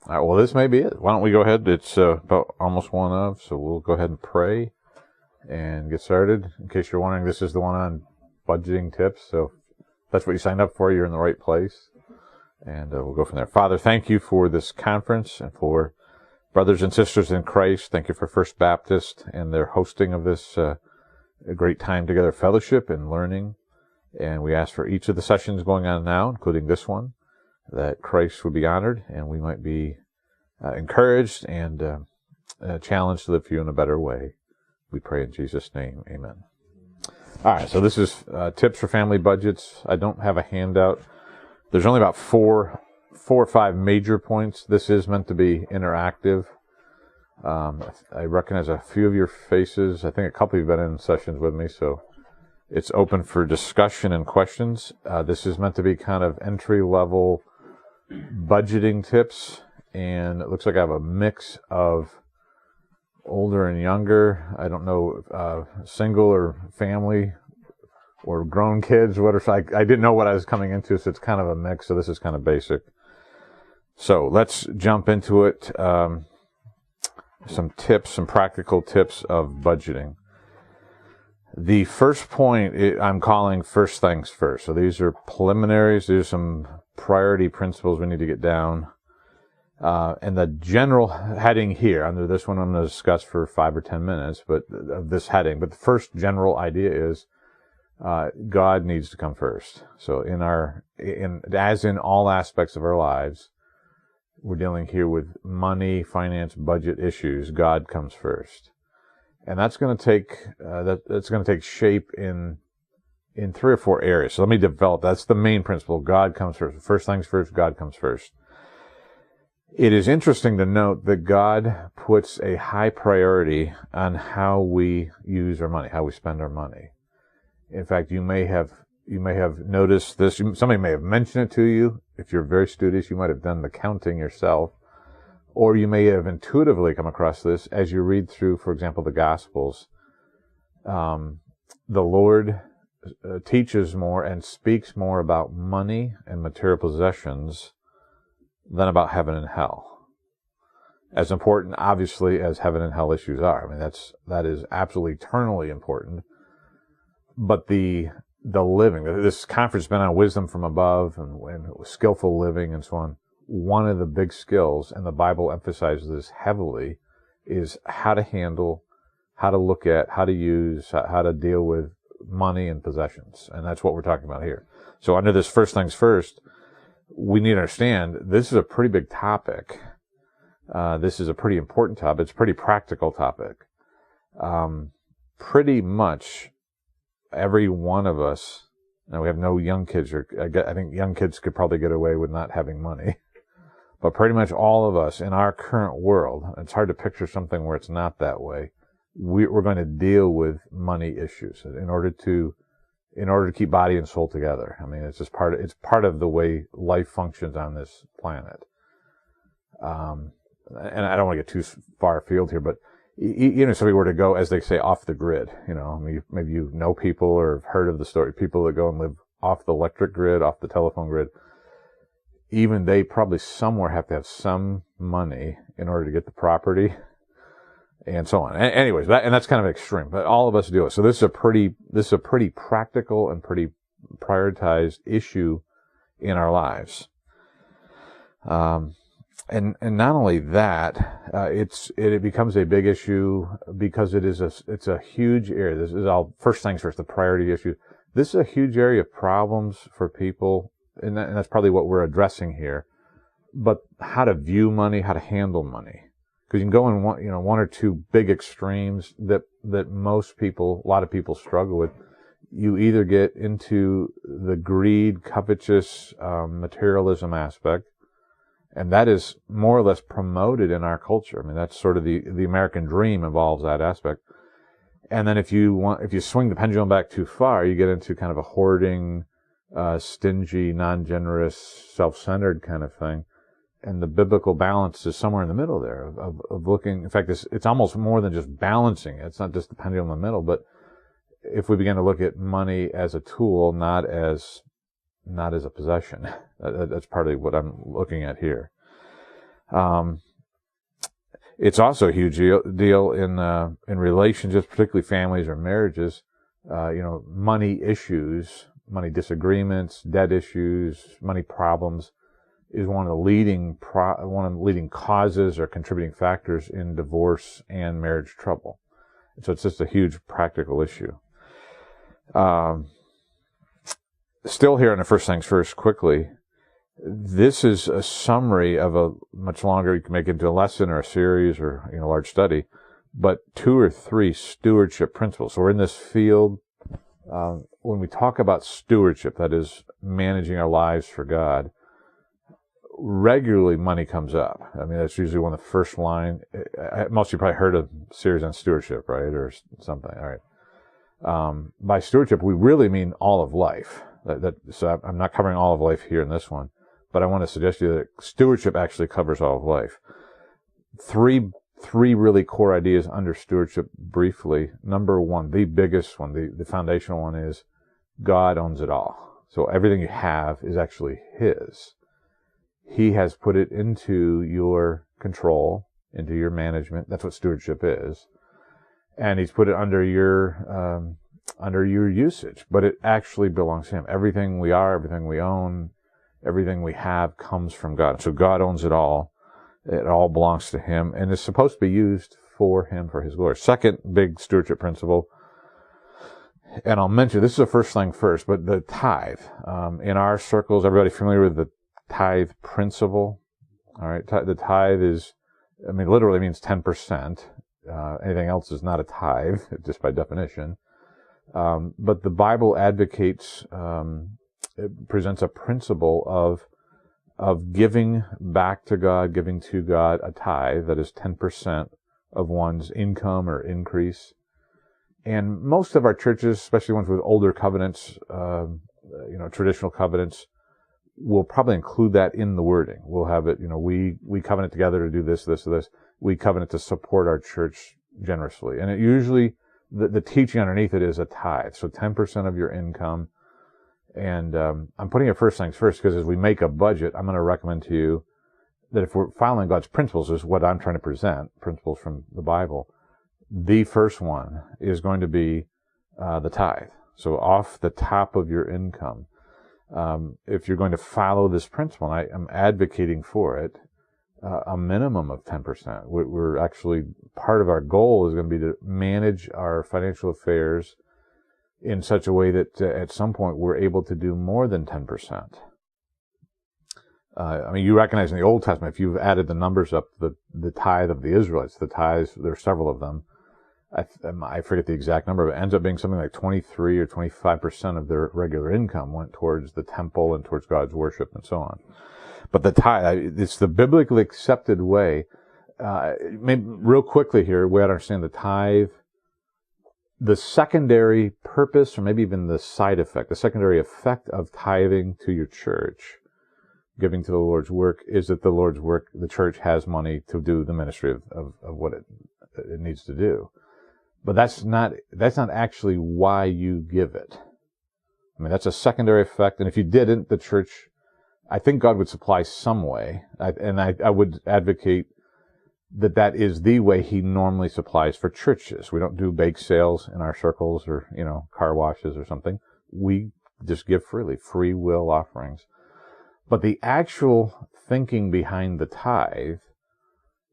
All right, well, this may be it. Why don't we go ahead? It's about almost one of, so we'll go ahead and pray and get started. In case you're wondering, this is the one on budgeting tips. So if that's what you signed up for, you're in the right place. And we'll go from there. Father, thank you for this conference and for brothers and sisters in Christ. Thank you for First Baptist and their hosting of this a great time together, fellowship and learning. And we ask for each of the sessions going on now, including this one, that Christ would be honored and we might be encouraged and challenged to live for you in a better way. We pray in Jesus' name. Amen. All right, so this is tips for family budgets. I don't have a handout. There's only about four or five major points. This is meant to be interactive. I recognize a few of your faces. I think a couple of you have been in sessions with me, so it's open for discussion and questions. This is meant to be kind of entry-level budgeting tips, and it looks like I have a mix of older and younger. I don't know, single or family or grown kids. I didn't know what I was coming into, so it's kind of a mix. So this is kind of basic. So let's jump into it. Some tips, some practical tips of budgeting. The first point I'm calling first things first. So these are preliminaries. These are some priority principles we need to get down. And the general heading here, under this one I'm going to discuss for 5 or 10 minutes, but of this heading. But the first general idea is God needs to come first. So as in all aspects of our lives, we're dealing here with money, finance, budget issues. God comes first, and that's going to take shape in 3 or 4 areas. So let me develop. That's the main principle. God comes first. First things first. God comes first. It is interesting to note that God puts a high priority on how we use our money, how we spend our money. In fact, you may have noticed this. Somebody may have mentioned it to you. If you're very studious, you might have done the counting yourself, or you may have intuitively come across this as you read through, for example, the Gospels. The Lord teaches more and speaks more about money and material possessions than about heaven and hell. As important, obviously, as heaven and hell issues are. I mean, that is absolutely eternally important. But the living, this conference has been on wisdom from above and skillful living and so on. One of the big skills, and the Bible emphasizes this heavily, is how to handle, how to look at, how to use, how to deal with money and possessions. And that's what we're talking about here. So under this first things first, we need to understand this is a pretty big topic. This is a pretty important topic. It's a pretty practical topic. Pretty much every one of us, now we have no young kids, I think young kids could probably get away with not having money, but pretty much all of us in our current world, it's hard to picture something where it's not that way, we're going to deal with money issues in order to keep body and soul together. I mean, it's part of the way life functions on this planet. And I don't want to get too far afield here, but even if somebody were to go, as they say, off the grid, I mean, maybe you know people or have heard of the story, people that go and live off the electric grid, off the telephone grid, even they probably somewhere have to have some money in order to get the property and so on. Anyways, that's kind of extreme, but all of us do it. So this is a pretty practical and pretty prioritized issue in our lives. And not only that, it becomes a big issue because it's a huge area. This is all first things first, the priority issue. This is a huge area of problems for people, and that's probably what we're addressing here. But how to view money, how to handle money, because you can go in one or two big extremes that most people, a lot of people struggle with. You either get into the greed, covetous, materialism aspect. And that is more or less promoted in our culture. I mean, that's sort of the American dream involves that aspect. And then if you swing the pendulum back too far, you get into kind of a hoarding, stingy, non-generous, self-centered kind of thing. And the biblical balance is somewhere in the middle there of looking. In fact, it's almost more than just balancing it. It's not just the pendulum in the middle, but if we begin to look at money as a tool, not as a possession. That's partly what I'm looking at here. It's also a huge deal in relationships, particularly families or marriages. Money issues, money disagreements, debt issues, money problems is one of the leading causes or contributing factors in divorce and marriage trouble. So it's just a huge practical issue. Still here on the First Things First, quickly. This is a summary of a much longer, you can make it into a lesson or a series or a large study, but 2 or 3 stewardship principles. So we're in this field. When we talk about stewardship, that is managing our lives for God, regularly money comes up. I mean, that's usually one of the first line. Most of you probably heard of a series on stewardship, right? Or something. All right. By stewardship, we really mean all of life. So I'm not covering all of life here in this one, but I want to suggest to you that stewardship actually covers all of life. Three really core ideas under stewardship briefly. Number one, the biggest one, the foundational one is God owns it all. So everything you have is actually His. He has put it into your control, into your management. That's what stewardship is. And He's put it under your usage, but it actually belongs to Him. Everything we are, everything we own, everything we have comes from God. So God owns it all. It all belongs to Him, and is supposed to be used for Him, for His glory. Second big stewardship principle, and I'll mention, this is the first thing first, but the tithe. In our circles, everybody familiar with the tithe principle? All right, the tithe is, literally means 10%. Anything else is not a tithe, just by definition. But the Bible advocates, it presents a principle of giving back to God, giving to God a tithe that is 10% of one's income or increase. And most of our churches, especially ones with older covenants, traditional covenants, will probably include that in the wording. We'll have it, we covenant together to do this, this, or this. We covenant to support our church generously. And it usually, the teaching underneath it is a tithe. So 10% of your income. And I'm putting it first things first because as we make a budget, I'm going to recommend to you that if we're following God's principles, is what I'm trying to present, principles from the Bible, the first one is going to be the tithe. So off the top of your income. If you're going to follow this principle, and I'm advocating for it, a minimum of 10%. We're actually, part of our goal is going to be to manage our financial affairs in such a way that at some point we're able to do more than 10%. You recognize in the Old Testament, if you've added the numbers up, the tithe of the Israelites, the tithes, there are several of them. I forget the exact number, but it ends up being something like 23 or 25% of their regular income went towards the temple and towards God's worship and so on. But the tithe, it's the biblically accepted way. Maybe real quickly here, we ought to understand the tithe. The secondary purpose, or maybe even the side effect, the secondary effect of tithing to your church, giving to the Lord's work, is that the Lord's work, the church has money to do the ministry of what it needs to do. But that's not actually why you give it. That's a secondary effect. And if you didn't, the church, I think God would supply some way. I would advocate that is the way He normally supplies for churches. We don't do bake sales in our circles or, car washes or something. We just give freely, free will offerings. But the actual thinking behind the tithe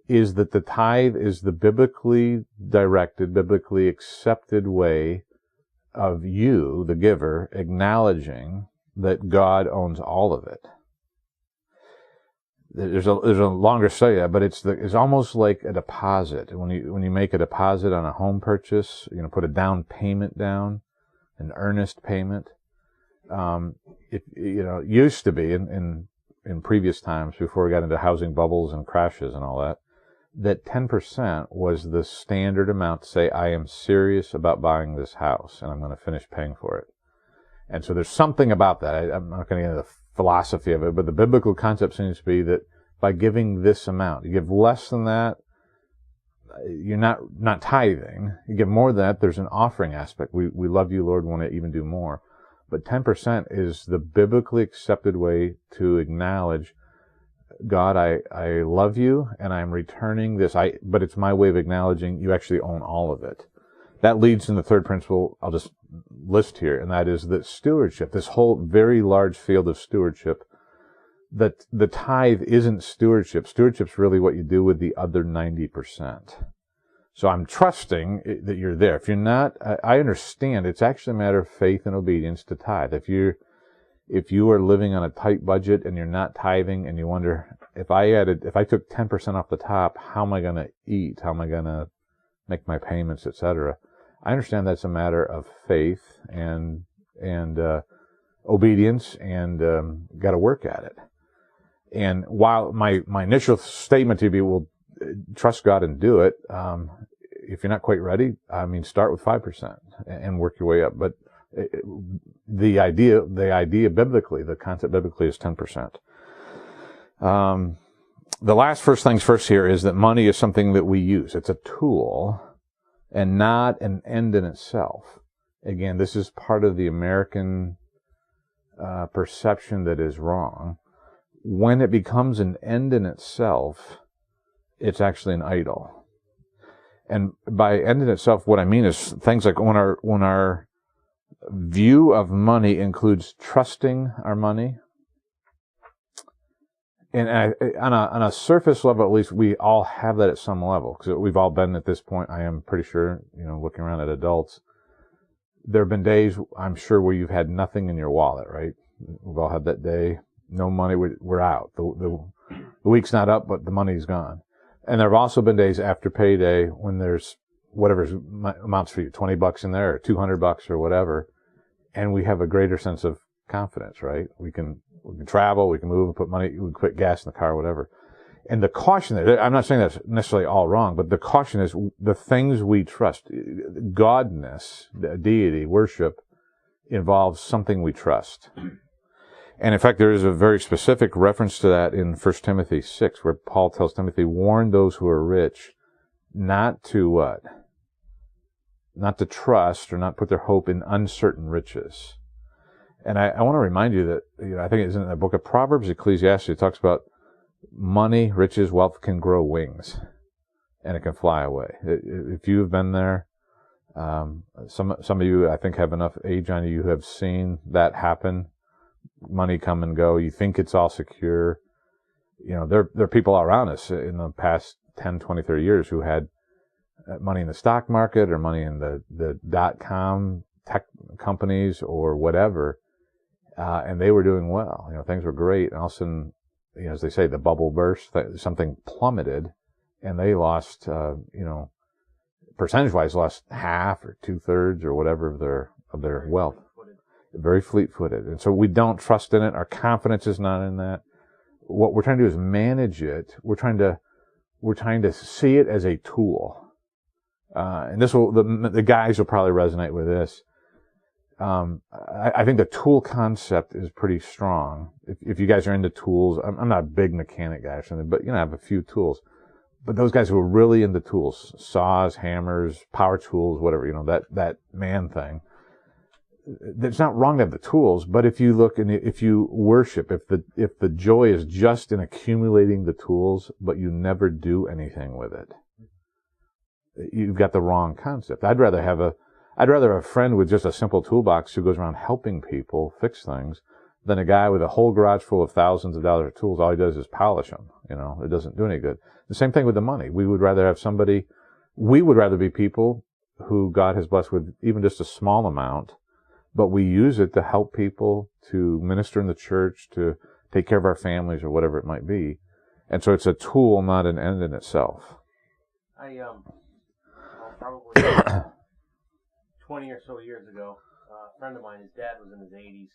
is that the tithe is the biblically directed, biblically accepted way of you, the giver, acknowledging that God owns all of it. There's a longer study, but it's almost like a deposit. When you make a deposit on a home purchase, put a down payment down, an earnest payment. It used to be in previous times, before we got into housing bubbles and crashes and all that 10% was the standard amount to say, I am serious about buying this house and I'm going to finish paying for it. And so there's something about that. I'm not going to get into the philosophy of it, but the biblical concept seems to be that by giving this amount, you give less than that, you're not tithing. You give more than that, there's an offering aspect. We love you, Lord, want to even do more. But 10% is the biblically accepted way to acknowledge God, I love you, and I'm returning this. But it's my way of acknowledging you actually own all of it. That leads in the third principle I'll just list here, and that is that stewardship, this whole very large field of stewardship, that the tithe isn't stewardship. Stewardship's really what you do with the other 90%. So I'm trusting that you're there. If you're not, I understand it's actually a matter of faith and obedience to tithe. If you are living on a tight budget and you're not tithing and you wonder, if I took 10% off the top, how am I going to eat? How am I going to make my payments, etc.? I understand that's a matter of faith and obedience, and got to work at it. And while my initial statement to you will trust God and do it, if you're not quite ready, start with 5% and work your way up. But the idea biblically, the concept biblically is 10%. The last first things first here is that money is something that we use. It's a tool and not an end in itself. Again, this is part of the American perception that is wrong. When it becomes an end in itself, it's actually an idol. And by end in itself, what I mean is things like when our view of money includes trusting our money. And on a surface level, at least, we all have that at some level, because we've all been at this point. I am pretty sure, looking around at adults, there have been days, I'm sure, where you've had nothing in your wallet, right? We've all had that day. No money, we're out. The week's not up, but the money's gone. And there have also been days after payday when there's whatever amounts for you, $20 in there, or $200 or whatever, and we have a greater sense of confidence, right? We can travel, we can move, put money, we can put gas in the car, whatever. And the caution there, I'm not saying that's necessarily all wrong, but the caution is the things we trust. Godness, deity, worship, involves something we trust. And in fact, there is a very specific reference to that in 1 Timothy 6, where Paul tells Timothy, warn those who are rich not to what? Not to trust or not put their hope in uncertain riches. And I want to remind you that, I think it's in the book of Proverbs, Ecclesiastes, it talks about money, riches, wealth can grow wings, and it can fly away. If you've been there, some of you, I think, have enough age on you who have seen that happen. Money come and go. You think it's all secure. There are people around us in the past 10, 20, 30 years who had money in the stock market or money in the .com tech companies or whatever, and they were doing well. Things were great, and all of a sudden, as they say, the bubble burst. Something plummeted, and they lost, percentage-wise, lost half or 2/3 or whatever of their wealth. Very fleet-footed. And so we don't trust in it. Our confidence is not in that. What we're trying to do is manage it. We're trying to see it as a tool. And this the guys will probably resonate with this. I think the tool concept is pretty strong. If you guys are into tools, I'm not a big mechanic guy or something, but I have a few tools. But those guys who are really into tools, saws, hammers, power tools, whatever, that man thing. It's not wrong to have the tools, but if you look and if you worship, if the joy is just in accumulating the tools, but you never do anything with it, you've got the wrong concept. I'd rather have a friend with just a simple toolbox who goes around helping people fix things than a guy with a whole garage full of thousands of dollars of tools. All he does is polish them. It doesn't do any good. The same thing with the money. We would rather be people who God has blessed with even just a small amount, but we use it to help people, to minister in the church, to take care of our families or whatever it might be. And so it's a tool, not an end in itself. Probably 20 or so years ago, a friend of mine, his dad was in his 80s,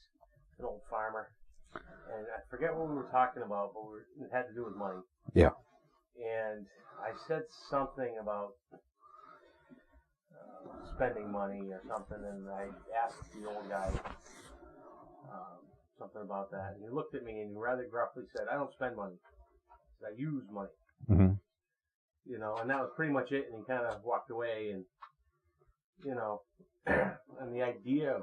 an old farmer. And I forget what we were talking about, but it had to do with money. Yeah. And I said something about spending money or something, and I asked the old guy something about that. And he looked at me and he rather gruffly said, I don't spend money. I use money. Mm-hmm. And that was pretty much it. And he kind of walked away, and, and the idea of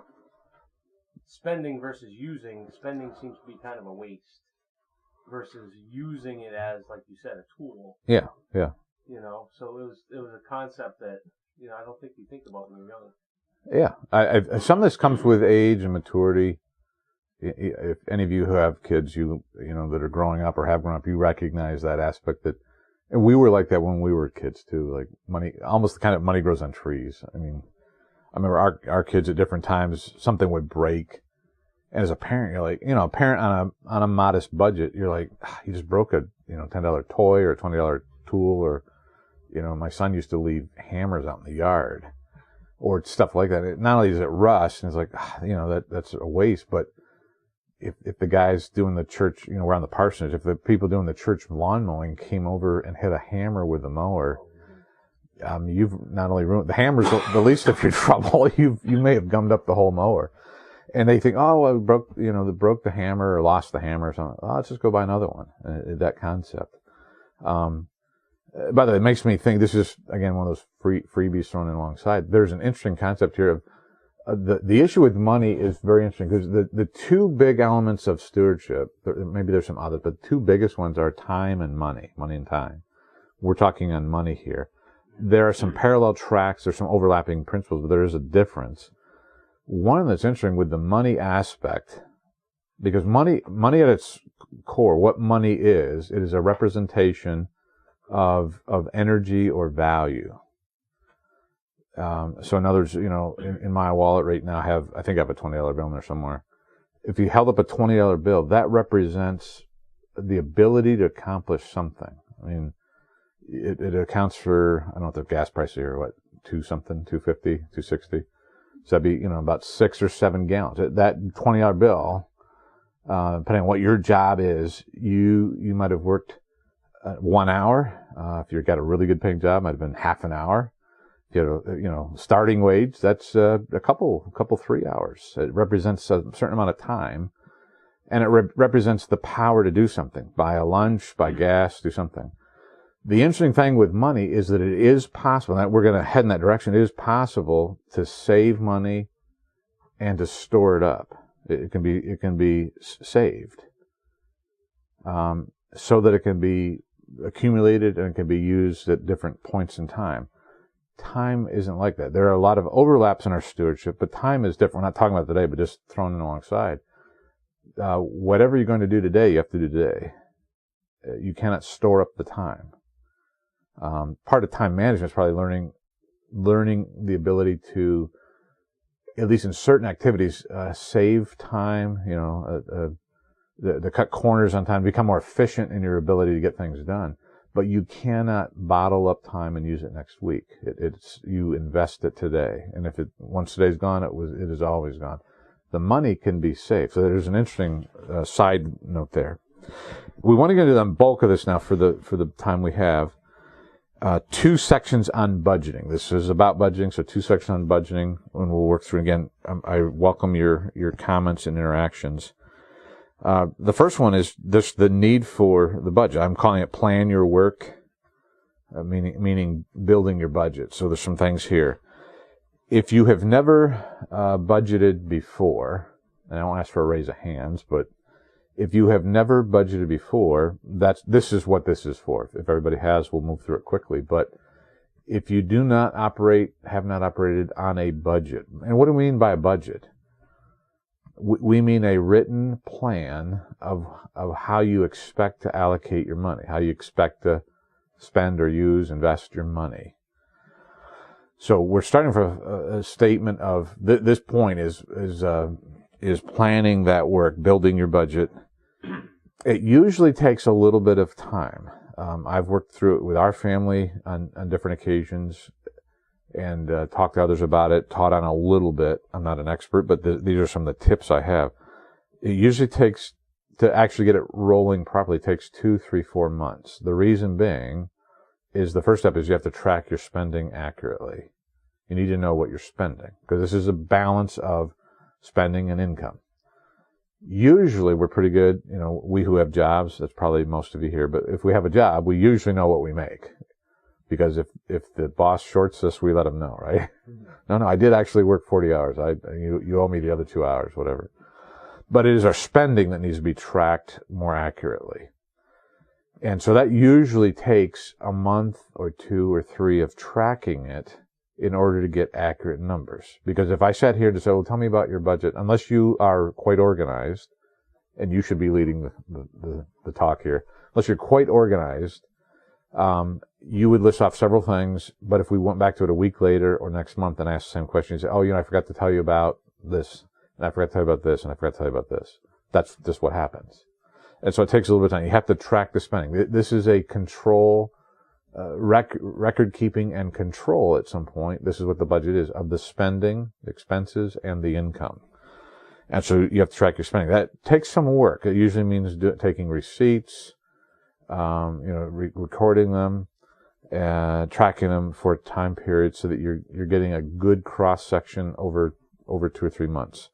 spending versus using, spending seems to be kind of a waste. versus using it as, like you said, a tool. Yeah. So it was a concept that I don't think you think about when you're young. Yeah, some of this comes with age and maturity. If any of you who have kids, that are growing up or have grown up, you recognize that aspect that, and we were like that when we were kids too. Like money, almost the kind of money grows on trees. I mean, I remember our kids at different times, something would break, and as a parent, you're like, a parent on a modest budget, you're like, you just broke a $10 toy or a $20 tool, or my son used to leave hammers out in the yard, or stuff like that. Not only does it rust, and it's like, that's a waste, but if the guys doing the church, around the parsonage, if the people doing the church lawn mowing came over and hit a hammer with the mower, you've not only ruined the hammer's the least of your trouble. You may have gummed up the whole mower, and they think, oh, well, broke the hammer or lost the hammer or something. Oh, let's just go buy another one. That concept. By the way, it makes me think. This is again one of those freebies thrown in alongside. There's an interesting concept here of. The issue with money is very interesting because the two big elements of stewardship, maybe there's some others, but the two biggest ones are time and money and time. We're talking on money here. There are some parallel tracks, there's some overlapping principles, but there is a difference. One that's interesting with the money aspect, because money at its core, what money is, it is a representation of energy or value. So in other words, in my wallet right now, I think I have a $20 bill in there somewhere. If you held up a $20 bill, that represents the ability to accomplish something. I mean, it accounts for, I don't know what the gas prices are, what, $2-something, $2.50, $2.60. So that'd be, about 6 or 7 gallons. That $20 bill, depending on what your job is, you might have worked 1 hour. If you've got a really good paying job, it might have been half an hour. Starting wage, that's a couple 3 hours. It represents a certain amount of time, and it represents the power to do something. Buy a lunch, buy gas, do something. The interesting thing with money is that it is possible, and we're going to head in that direction, it is possible to save money and to store it up. It can be saved, so that it can be accumulated and it can be used at different points in time. Time isn't like that. There are a lot of overlaps in our stewardship, but time is different. We're not talking about today, but just thrown in alongside. Whatever you're going to do today, you have to do today. You cannot store up the time. Part of time management is probably learning the ability to, at least in certain activities, save time, to cut corners on time, become more efficient in your ability to get things done. But you cannot bottle up time and use it next week. You invest it today, and once today's gone, it is always gone. The money can be saved. So there's an interesting side note there. We want to get into the bulk of this now for the time we have. 2 sections on budgeting. This is about budgeting, so 2 sections on budgeting, and we'll work through again. I welcome your comments and interactions. The first one is just the need for the budget. I'm calling it plan your work, meaning building your budget. So there's some things here. If you have never budgeted before, and I don't ask for a raise of hands, but if you have never budgeted before, this is what this is for. If everybody has, we'll move through it quickly. But if you have not operated on a budget, and what do we mean by a budget? We mean a written plan of how you expect to allocate your money, how you expect to spend or invest your money. So we're starting from a statement of this point is planning that work, building your budget. It usually takes a little bit of time. I've worked through it with our family on different occasions, and talked to others about it, taught on a little bit. I'm not an expert, but these are some of the tips I have. It usually takes, to actually get it rolling properly, takes 2, 3, 4 months. The reason being is the first step is you have to track your spending accurately. You need to know what you're spending, because this is a balance of spending and income. Usually we're pretty good, we who have jobs, that's probably most of you here, but if we have a job, we usually know what we make. Because if the boss shorts us, we let him know, right? No, I did actually work 40 hours. You owe me the other 2 hours, whatever. But it is our spending that needs to be tracked more accurately. And so that usually takes a month or 2 or 3 of tracking it in order to get accurate numbers. Because if I sat here to say, well, tell me about your budget, unless you are quite organized, and you should be leading the talk here, unless you're quite organized, you would list off several things, but if we went back to it a week later or next month and asked the same question, you'd say, oh, I forgot to tell you about this, and I forgot to tell you about this, and I forgot to tell you about this. That's just what happens. And so it takes a little bit of time. You have to track the spending. This is a control, record keeping and control at some point. This is what the budget is, of the spending, the expenses, and the income. And so you have to track your spending. That takes some work. It usually means taking receipts, recording them, tracking them for a time period so that you're getting a good cross section over 2 or 3 months.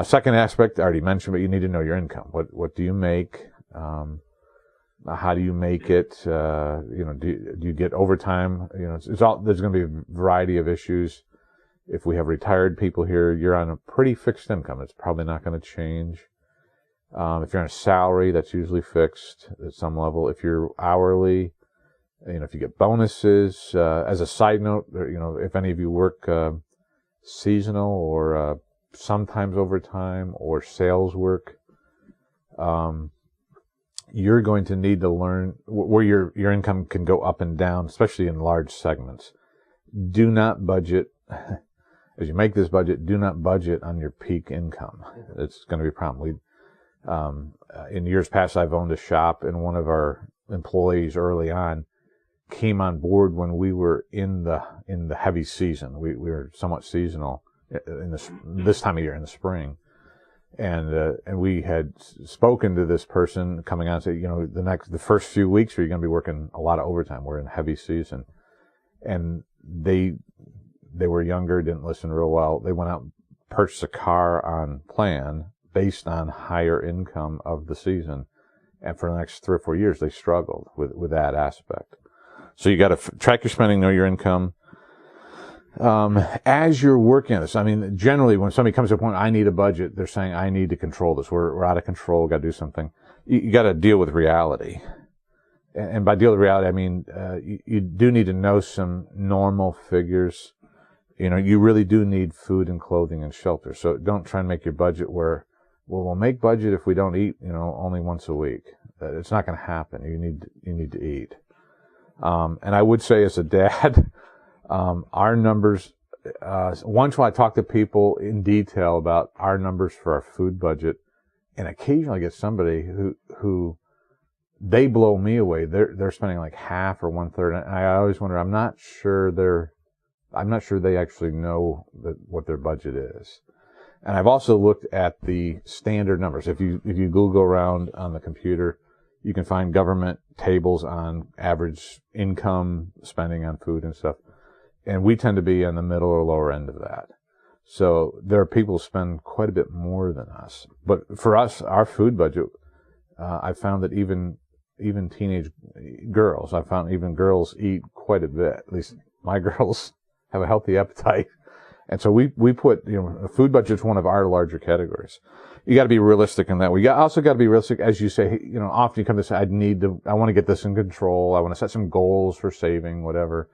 Second aspect, I already mentioned, but you need to know your income. What do you make? How do you make it? Do you get overtime? There's going to be a variety of issues. If we have retired people here, you're on a pretty fixed income. It's probably not going to change. If you're on a salary, that's usually fixed at some level. If you're hourly, if you get bonuses, as a side note, if any of you work seasonal or sometimes overtime or sales work, you're going to need to learn where your income can go up and down, especially in large segments. Do not budget, as you make this budget, do not budget on your peak income. It's going to be a problem. In years past, I've owned a shop, and one of our employees early on came on board when we were in the heavy season. We were somewhat seasonal in this time of year in the spring, and we had spoken to this person coming on and said, the first few weeks you're going to be working a lot of overtime. We're in heavy season, and they were younger, didn't listen real well. They went out and purchased a car on plan based on higher income of the season, and for the next 3 or 4 years they struggled with that aspect. So you got to track your spending, know your income. As you're working on this, generally when somebody comes to a point, I need a budget, they're saying, I need to control this. We're out of control, got to do something. You got to deal with reality. And by deal with reality, I mean, you do need to know some normal figures. You really do need food and clothing and shelter. So don't try and make your budget where, we'll make budget if we don't eat, only once a week. It's not going to happen. You need to eat. And I would say as a dad, our numbers, once when I talk to people in detail about our numbers for our food budget, and occasionally I get somebody who they blow me away. They're spending like half or 1/3. And I always wonder, I'm not sure they actually know what their budget is. And I've also looked at the standard numbers. If you Google around on the computer, you can find government tables on average income spending on food and stuff. And we tend to be on the middle or lower end of that. So there are people who spend quite a bit more than us. But for us, our food budget, I found that even teenage girls, even girls eat quite a bit. At least my girls have a healthy appetite. And so we put, a food budget is one of our larger categories. You got to be realistic in that way. You also got to be realistic, as you say, often you come to say, I want to get this in control. I want to set some goals for saving, whatever.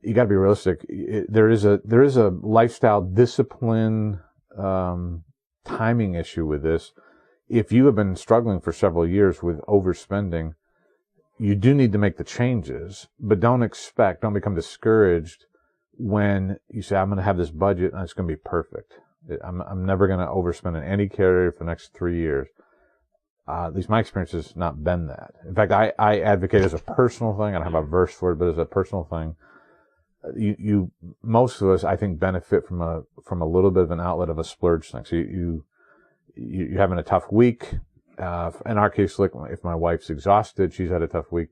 You got to be realistic. There is a lifestyle discipline, timing issue with this. If you have been struggling for several years with overspending, you do need to make the changes, but don't become discouraged when you say, I'm going to have this budget and it's going to be perfect. I'm never going to overspend in any category for the next 3 years. At least my experience has not been that. In fact, I advocate as a personal thing. I don't have a verse for it, but as a personal thing, most of us, I think, benefit from a little bit of an outlet of a splurge thing. So you're having a tough week. In our case, like if my wife's exhausted, she's had a tough week.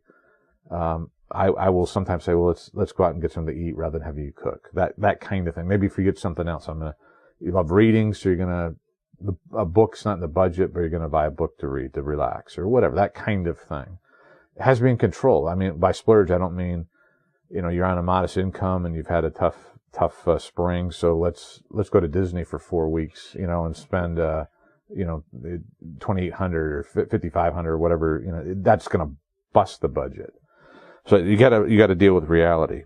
I will sometimes say, well, let's go out and get something to eat rather than have you cook. That kind of thing. Maybe forget something else. You love reading, so a book's not in the budget, but you're gonna buy a book to read, to relax, or whatever. That kind of thing. It has to be in control. By splurge, I don't mean, you're on a modest income and you've had a tough spring, so let's go to Disney for 4 weeks, and spend $2,800 or $5,500 or whatever, that's going to bust the budget. So you got to deal with reality.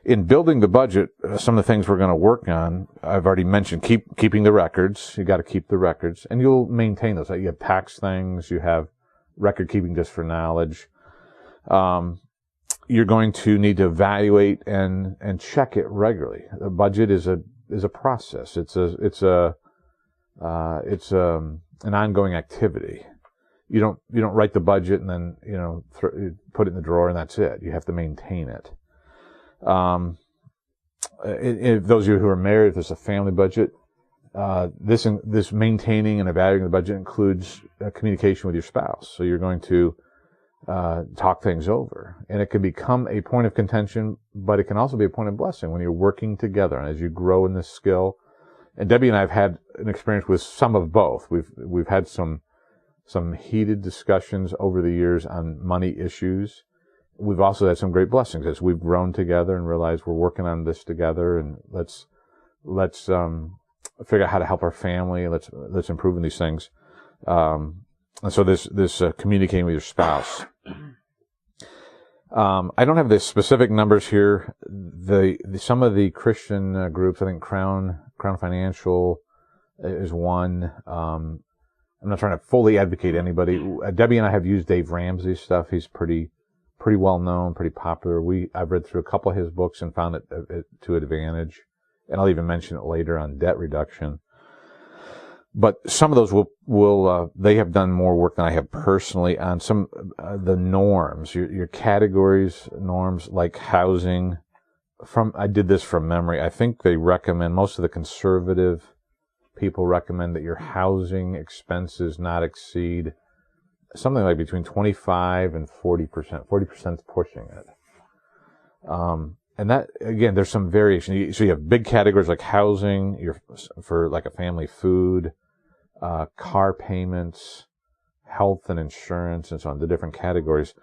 In building the budget, some of the things we're going to work on, I've already mentioned, keeping the records. You got to keep the records, and you'll maintain those. You have tax things, you have record keeping just for knowledge. You're going to need to evaluate and check it regularly. The budget is a process. It's an ongoing activity. You don't write the budget and then put it in the drawer and that's it. You have to maintain it. If those of you who are married, if there's a family budget, this maintaining and evaluating the budget includes communication with your spouse. So you're going to talk things over, and it can become a point of contention, but it can also be a point of blessing when you're working together and as you grow in this skill. And Debbie and I have had an experience with some of both. We've had some heated discussions over the years on money issues. We've also had some great blessings as we've grown together and realized we're working on this together, and let's figure out how to help our family. Let's improve in these things. And so this communicating with your spouse. I don't have the specific numbers here. Some of the Christian groups, I think Crown Financial is one. I'm not trying to fully advocate anybody. Debbie and I have used Dave Ramsey's stuff. He's pretty well known, pretty popular. I've read through a couple of his books and found it to advantage. And I'll even mention it later on debt reduction. But some of those they have done more work than I have personally on some the norms, your categories, norms like housing. I did this from memory. I think they recommend, most of the conservative people recommend that your housing expenses not exceed something like between 25 and 40%. 40% is pushing it. And that, again, there's some variation. So you have big categories like housing, for like a family, food, car payments, health and insurance, and so on, the different categories.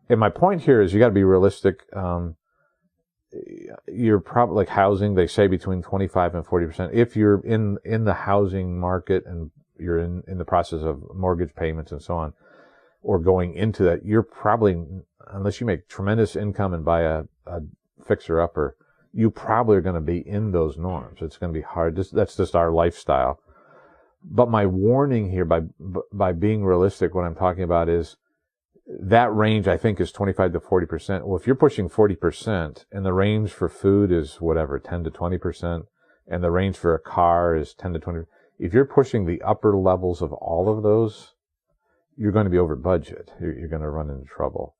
And my point here is you got to be realistic. You're probably, like housing, they say between 25 and 40%. If you're in the housing market and you're in the process of mortgage payments and so on, or going into that, you're probably, unless you make tremendous income and buy a fixer-upper, you probably are going to be in those norms. It's going to be hard. That's just our lifestyle. But my warning here, by being realistic, what I'm talking about is that range, I think, is 25 to 40%. Well, if you're pushing 40%, and the range for food is whatever, 10 to 20%, and the range for a car is 10 to 20%, if you're pushing the upper levels of all of those, you're going to be over budget. You're going to run into trouble.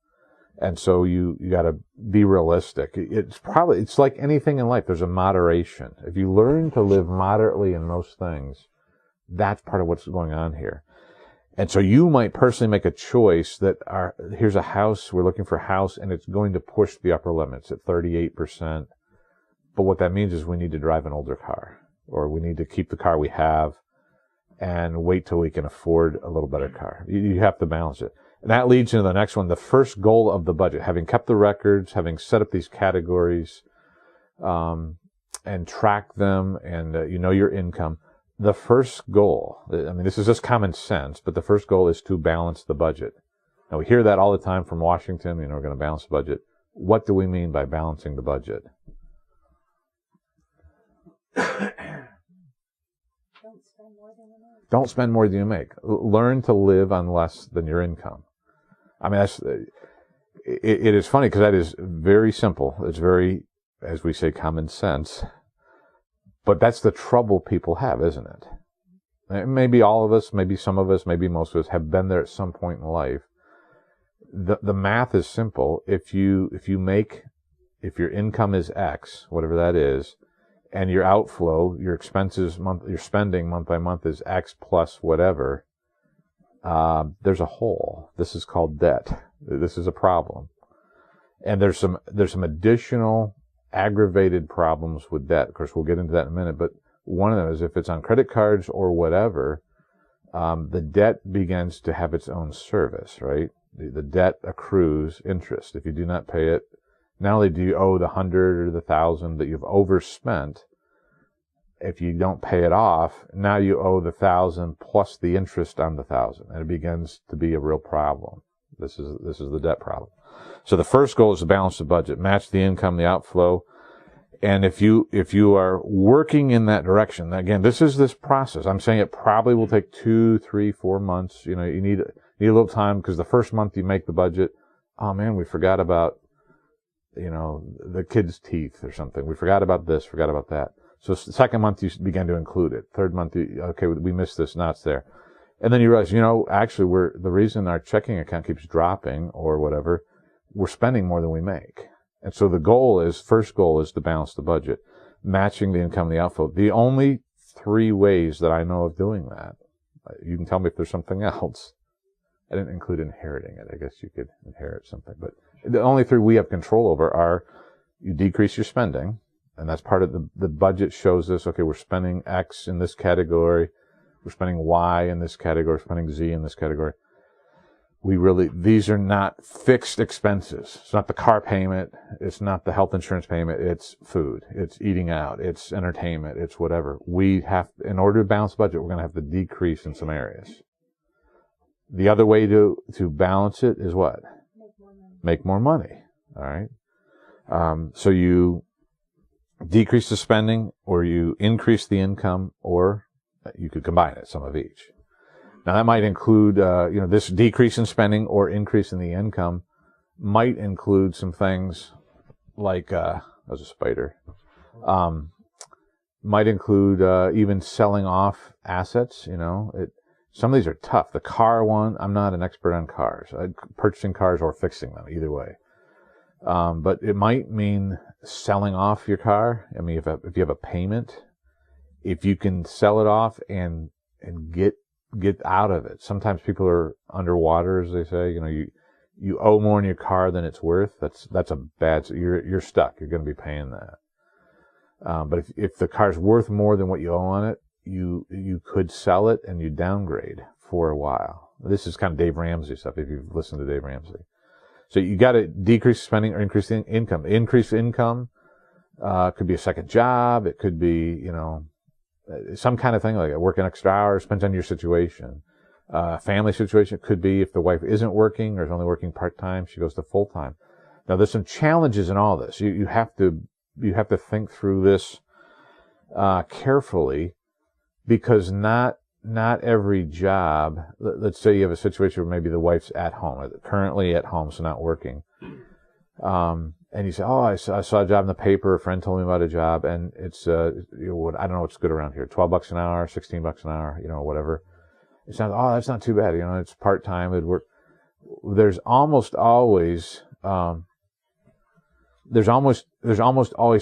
And so you got to be realistic. It's like anything in life. There's a moderation. If you learn to live moderately in most things, that's part of what's going on here. And so you might personally make a choice that here's a house, we're looking for a house, and it's going to push the upper limits at 38%. But what that means is we need to drive an older car, or we need to keep the car we have and wait till we can afford a little better car. You have to balance it. And that leads into the next one, the first goal of the budget. Having kept the records, having set up these categories, and track them, and your income. The first goal, this is just common sense, but the first goal is to balance the budget. Now, we hear that all the time from Washington, we're going to balance the budget. What do we mean by balancing the budget? Don't spend more than you make. Learn to live on less than your income. It is funny because that is very simple. It's very, as we say, common sense. But that's the trouble people have, isn't it? Maybe all of us, maybe some of us, maybe most of us have been there at some point in life. The math is simple. If your income is X, whatever that is, and your outflow, your expenses, your spending month by month is X plus whatever, there's a hole. This is called debt. This is a problem. And there's some additional aggravated problems with debt. Of course, we'll get into that in a minute, but one of them is if it's on credit cards or whatever, the debt begins to have its own service, right? The debt accrues interest. If you do not pay it, not only do you owe the 100 or the 1,000 that you've overspent, if you don't pay it off, now you owe the $1,000 plus the interest on the $1,000, and it begins to be a real problem. This is the debt problem. So the first goal is to balance the budget, match the income, the outflow. And if you are working in that direction, again, this is this process. I'm saying it probably will take 2, 3, 4 months. You need a little time, because the first month you make the budget. Oh man, we forgot about, the kids' teeth or something. We forgot about this, forgot about that. So the second month you begin to include it. Third month, okay, we missed this, now it's there. And then you realize, actually the reason our checking account keeps dropping or whatever, we're spending more than we make. And so the first goal is to balance the budget, matching the income and the outflow. The only 3 ways that I know of doing that, you can tell me if there's something else. I didn't include inheriting it. I guess you could inherit something. But the only 3 we have control over are you decrease your spending, and that's part of the budget shows us, okay, we're spending X in this category, we're spending Y in this category, we're spending Z in this category. These are not fixed expenses. It's not the car payment, it's not the health insurance payment, it's food, it's eating out, it's entertainment, it's whatever. In order to balance the budget, we're going to have to decrease in some areas. The other way to balance it is what? Make more money. All right. So you decrease the spending, or you increase the income, or you could combine it, some of each. Now that might include, this decrease in spending or increase in the income might include some things like, that was a spider, might include, even selling off assets, some of these are tough. The car one, I'm not an expert on cars, purchasing cars or fixing them, either way. But it might mean selling off your car. I mean, if you have a payment, if you can sell it off and get out of it. Sometimes people are underwater, as they say. You owe more in your car than it's worth. That's a bad. You're stuck. You're going to be paying that. But if the car's worth more than what you owe on it, you could sell it and you downgrade for a while. This is kind of Dave Ramsey stuff, if you've listened to Dave Ramsey. So you got to decrease spending or increase income. Increase income could be a second job. It could be, some kind of thing like working extra hours. Depends on your situation. Family situation. It could be if the wife isn't working or is only working part-time, she goes to full-time. Now there's some challenges in all this. You have to think through this carefully, because not every job, let's say you have a situation where maybe the wife's currently at home, so not working. And you say, oh, I saw a job in the paper, a friend told me about a job, and it's, I don't know what's good around here, $12 an hour, $16 an hour, whatever. It sounds, oh, that's not too bad, it's part-time, it'd work. There's almost always always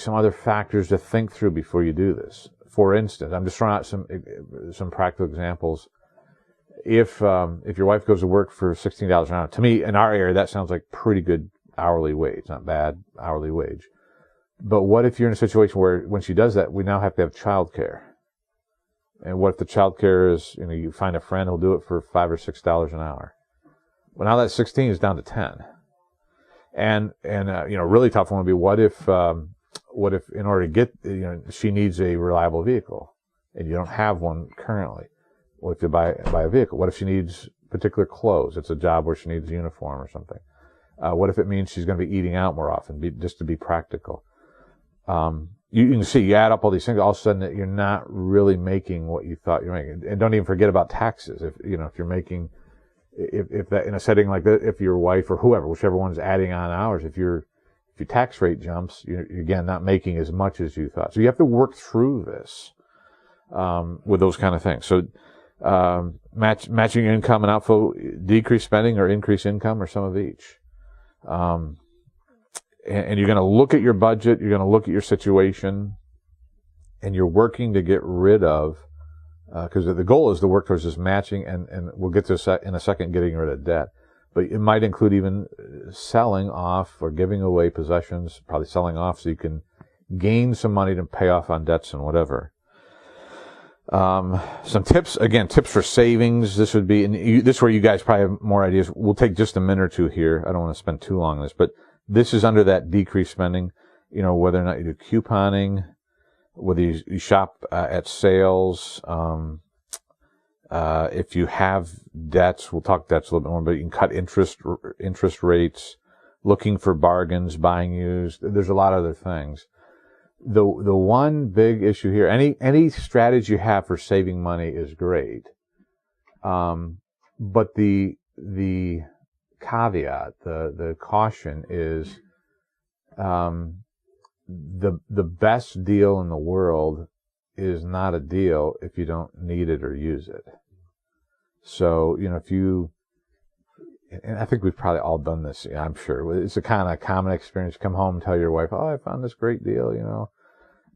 some other factors to think through before you do this. For instance, I'm just throwing out some practical examples. If your wife goes to work for $16 an hour, to me, in our area, that sounds like pretty good hourly wage, not bad hourly wage. But what if you're in a situation where when she does that, we now have to have childcare? And what if the childcare is, you find a friend who'll do it for $5 or $6 an hour? Well, now that 16 is down to 10. And really tough one would be what if in order to get, she needs a reliable vehicle and you don't have one currently? What if you buy a vehicle? What if she needs particular clothes? It's a job where she needs a uniform or something. What if it means she's going to be eating out more often, just to be practical? You can see, you add up all these things, all of a sudden that you're not really making what you thought you're making. And don't even forget about taxes. If you're making, if that, in a setting like that, if your wife or whoever, whichever one's adding on hours, if your tax rate jumps, you're again not making as much as you thought. So you have to work through this, with those kind of things. So, matching income and outflow, decrease spending or increase income, or some of each. And you're going to look at your budget, you're going to look at your situation, and you're working to get rid of, because the goal is to work towards this matching, and we'll get to in a second, getting rid of debt. But it might include even selling off or giving away possessions, probably selling off so you can gain some money to pay off on debts and whatever. Some tips for savings. This would be, and this is where you guys probably have more ideas. We'll take just a minute or two here. I don't want to spend too long on this, but this is under that decreased spending, whether or not you do couponing, whether you shop at sales, if you have debts, we'll talk debts a little bit more, but you can cut interest rates, looking for bargains, buying used. There's a lot of other things. The one big issue here, any strategy you have for saving money is great. But the caveat, the caution is, the best deal in the world is not a deal if you don't need it or use it. So, and I think we've probably all done this, I'm sure. It's a kind of common experience. Come home, tell your wife, oh, I found this great deal,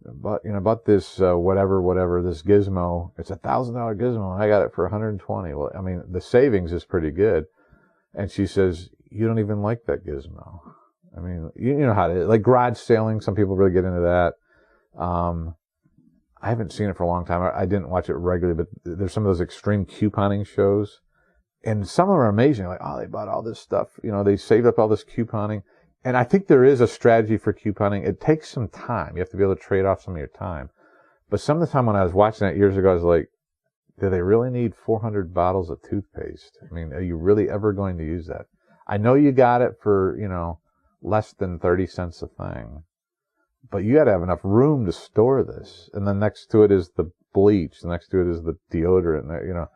about this, whatever, this gizmo. It's $1,000 gizmo. I got it for $120. Well, I mean, the savings is pretty good. And she says, you don't even like that gizmo. I mean, you know how to, like garage sailing, some people really get into that. I haven't seen it for a long time. I didn't watch it regularly, but there's some of those extreme couponing shows. And some of them are amazing. Like, oh, they bought all this stuff. They saved up all this couponing. And I think there is a strategy for couponing. It takes some time. You have to be able to trade off some of your time. But some of the time when I was watching that years ago, I was like, do they really need 400 bottles of toothpaste? I mean, are you really ever going to use that? I know you got it for, less than 30 cents a thing. But you got to have enough room to store this. And then next to it is the bleach. Next to it is the deodorant,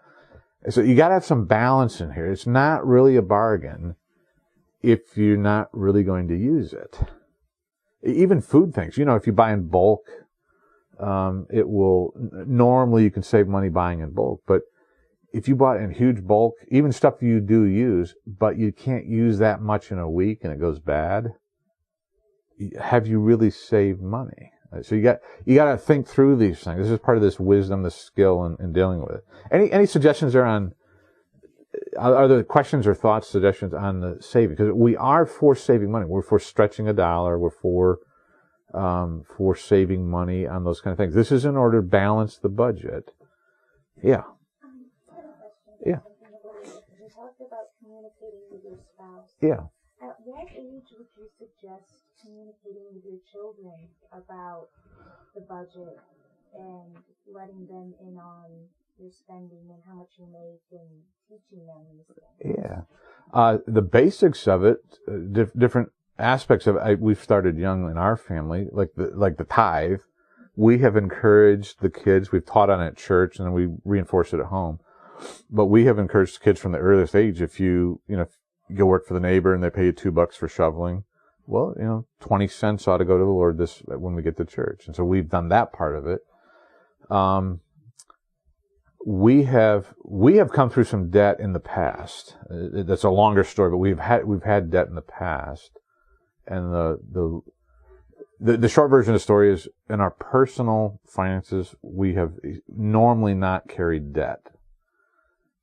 So you got to have some balance in here. It's not really a bargain if you're not really going to use it. Even food things, if you buy in bulk, it will, normally you can save money buying in bulk, but if you bought in huge bulk, even stuff you do use, but you can't use that much in a week and it goes bad, have you really saved money? So you got to think through these things. This is part of this wisdom, this skill in dealing with it. Any suggestions there on, are there questions or thoughts, suggestions on the saving? Because we are for saving money. We're for stretching a dollar. We're for saving money on those kind of things. This is in order to balance the budget. Yeah. Yeah. You talked about communicating with your spouse. Yeah. At what age would you suggest communicating with your children about the budget and letting them in on your spending and how much you make and teaching them these things? Yeah. The basics of it, different aspects of it, we've started young in our family, like the tithe. We have encouraged the kids. We've taught on it at church, and then we reinforce it at home. But we have encouraged the kids from the earliest age. If you go work for the neighbor and they pay you $2 for shoveling, well, 20 cents ought to go to the Lord when we get to church. And so we've done that part of it. We have come through some debt in the past. That's a longer story, but we've had debt in the past. And the short version of the story is, in our personal finances, we have normally not carried debt.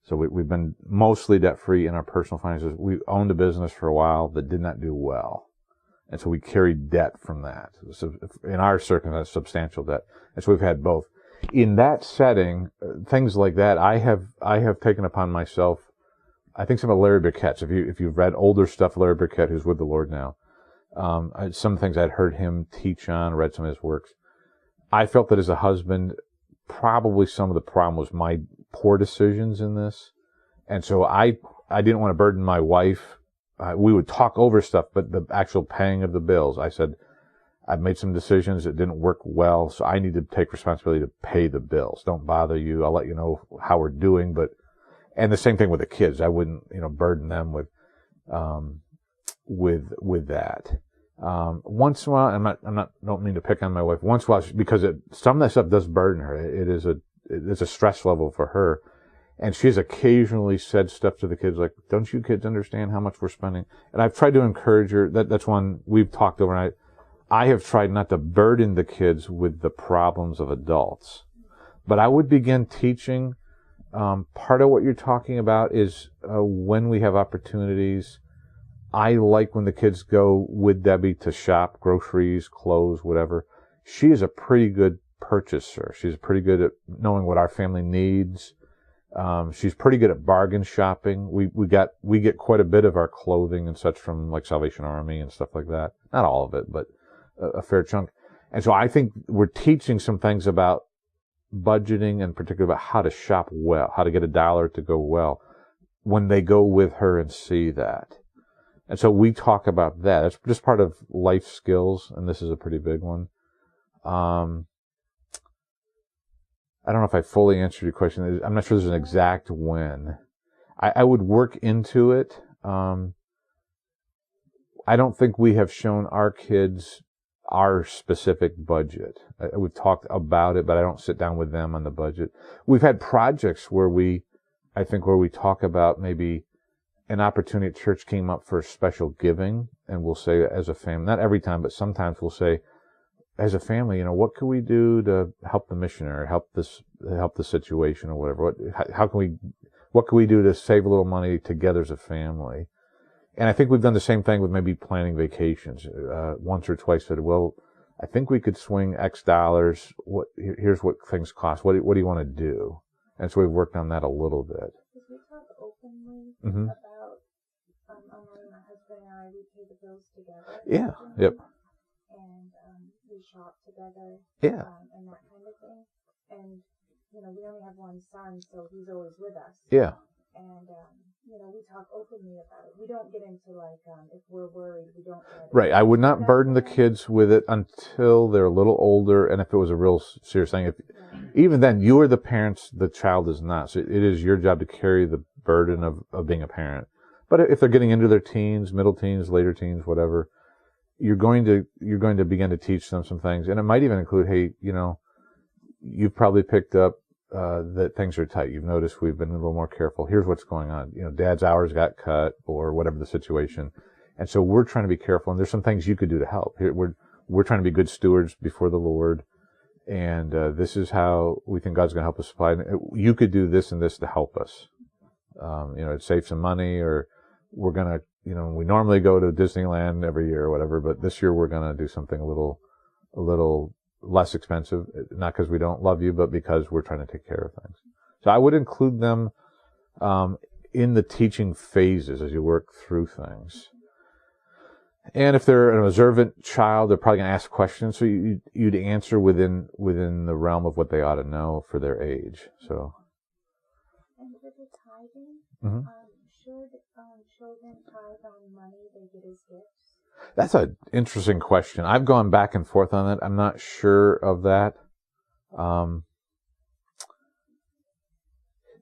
So we've been mostly debt-free in our personal finances. We owned a business for a while that did not do well. And so we carried debt from that. So in our circumstance, substantial debt. And so we've had both. In that setting, things like that, I have taken upon myself, I think some of Larry Burkett's, if you've read older stuff, Larry Burkett, who's with the Lord now, some things I'd heard him teach on, read some of his works. I felt that as a husband, probably some of the problem was my poor decisions in this. And so I didn't want to burden my wife. We would talk over stuff, but the actual paying of the bills, I said, I've made some decisions that didn't work well, so I need to take responsibility to pay the bills. Don't bother you. I'll let you know how we're doing, and the same thing with the kids. I wouldn't, burden them with that. Once in a while, don't mean to pick on my wife. Once in a while, because some of that stuff does burden her. It's a stress level for her. And she's occasionally said stuff to the kids like, don't you kids understand how much we're spending? And I've tried to encourage her. That's one we've talked over, and I have tried not to burden the kids with the problems of adults. But I would begin teaching. Part of what you're talking about is when we have opportunities. I like when the kids go with Debbie to shop, groceries, clothes, whatever. She is a pretty good purchaser. She's pretty good at knowing what our family needs. She's pretty good at bargain shopping. We get quite a bit of our clothing and such from like Salvation Army and stuff like that. Not all of it, but a fair chunk. And so I think we're teaching some things about budgeting, and particularly about how to shop well, how to get a dollar to go well when they go with her and see that. And so we talk about that. It's just part of life skills, and this is a pretty big one. I don't know if I fully answered your question. I'm not sure there's an exact when. I would work into it. I don't think we have shown our kids our specific budget. We've talked about it, but I don't sit down with them on the budget. We've had projects where we talk about maybe an opportunity at church came up for special giving, and we'll say as a family, not every time, but sometimes we'll say, as a family, what can we do to help the missionary, help the situation or whatever? What can we do to save a little money together as a family? And I think we've done the same thing with maybe planning vacations. Once or twice said, well, I think we could swing X dollars. Here's what things cost. What do you want to do? And so we've worked on that a little bit. Because we talk openly Mm-hmm. about, my husband and I, we pay the bills together. Yeah. Yep. And we shop together. Yeah. And that kind of thing. And, we only have one son, so he's always with us. Yeah. And, we talk openly about it. We don't get into, if we're worried, we don't. Right. I would not burden the kids with it until they're a little older, and if it was a real serious thing. Even then, you are the parents, the child is not. So it is your job to carry the burden of being a parent. But if they're getting into their teens, middle teens, later teens, whatever, you're going to begin to teach them some things. And it might even include, hey, you've probably picked up that things are tight. You've noticed we've been a little more careful. Here's what's going on. Dad's hours got cut or whatever the situation. And so we're trying to be careful. And there's some things you could do to help. Here, we're trying to be good stewards before the Lord. And this is how we think God's going to help us supply. You could do this and this to help us. To save some money, or we're going to, we normally go to Disneyland every year or whatever, but this year we're going to do something a little less expensive, not because we don't love you, but because we're trying to take care of things. So I would include them in the teaching phases as you work through things. And if they're an observant child, they're probably going to ask questions, so you'd answer within the realm of what they ought to know for their age. So. And with the tithing, Mm-hmm. Should children tithe on money they get as gifts? That's an interesting question. I've gone back and forth on that. I'm not sure of that.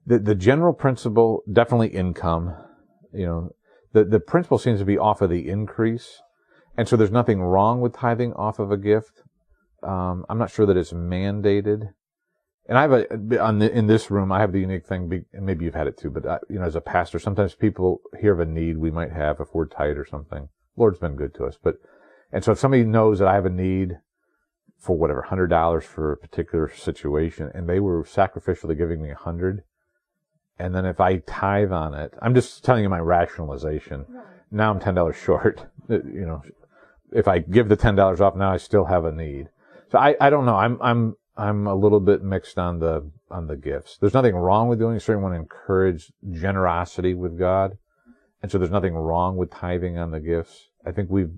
The general principle, definitely income. The principle seems to be off of the increase. And so there's nothing wrong with tithing off of a gift. I'm not sure that it's mandated. And I have in this room, I have the unique thing, and maybe you've had it too, but as a pastor, sometimes people hear of a need we might have if we're tight or something. Lord's been good to us, and so if somebody knows that I have a need for whatever, $100 for a particular situation, and they were sacrificially giving me $100, and then if I tithe on it, I'm just telling you my rationalization. Right. Now I'm $10 short. If I give the $10 off now, I still have a need. So I don't know. I'm a little bit mixed on the gifts. There's nothing wrong with doing it. Certainly want to encourage generosity with God. And so there's nothing wrong with tithing on the gifts. I think we've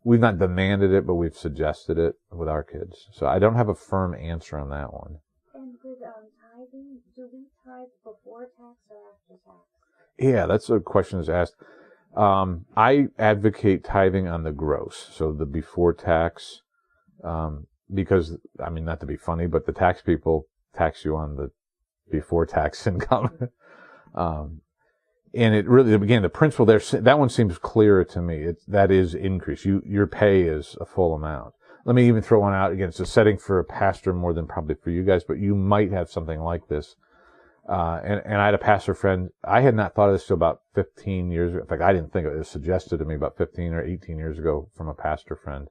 not demanded it, but we've suggested it with our kids. So I don't have a firm answer on that one. And with tithing, do we tithe before tax or after tax? Yeah, that's a question that's asked. I advocate tithing on the gross, so the before tax, because, not to be funny, but the tax people tax you on the before tax income. And it really, again, the principle there, that one seems clearer to me. That is increase. Your pay is a full amount. Let me even throw one out. Again, it's a setting for a pastor more than probably for you guys, but you might have something like this. And I had a pastor friend. I had not thought of this till about 15 years ago. In fact, I didn't think of it. It was suggested to me about 15 or 18 years ago from a pastor friend.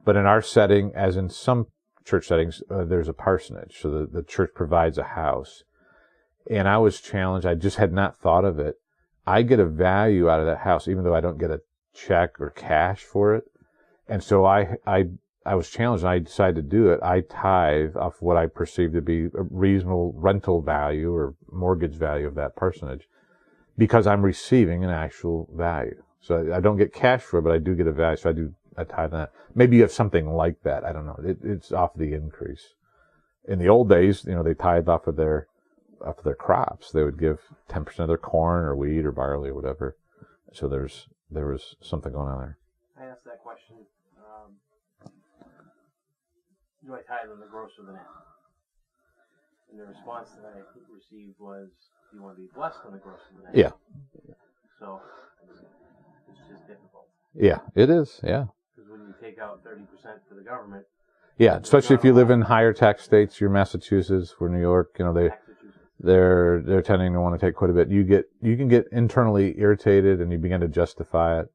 But in our setting, as in some church settings, there's a parsonage. So the church provides a house. And I was challenged. I just had not thought of it. I get a value out of that house, even though I don't get a check or cash for it. And so I was challenged, and I decided to do it. I tithe off what I perceive to be a reasonable rental value or mortgage value of that parsonage, because I'm receiving an actual value. So I don't get cash for it, but I do get a value. So I do tithe on that. Maybe you have something like that. I don't know. It's off the increase. In the old days, they tithe off of their crops. They would give 10% of their corn or wheat or barley or whatever. So there was something going on there. I asked that question. Do I tithe on the gross or the net? And the response that I received was, "Do you want to be blessed on the gross or the net?" Yeah. So it's just difficult. Yeah, it is. Yeah. Because when you take out 30% for the government. Yeah, especially if you live in higher tax states, you're Massachusetts or New York. They're tending to want to take quite a bit. You can get internally irritated, and you begin to justify it.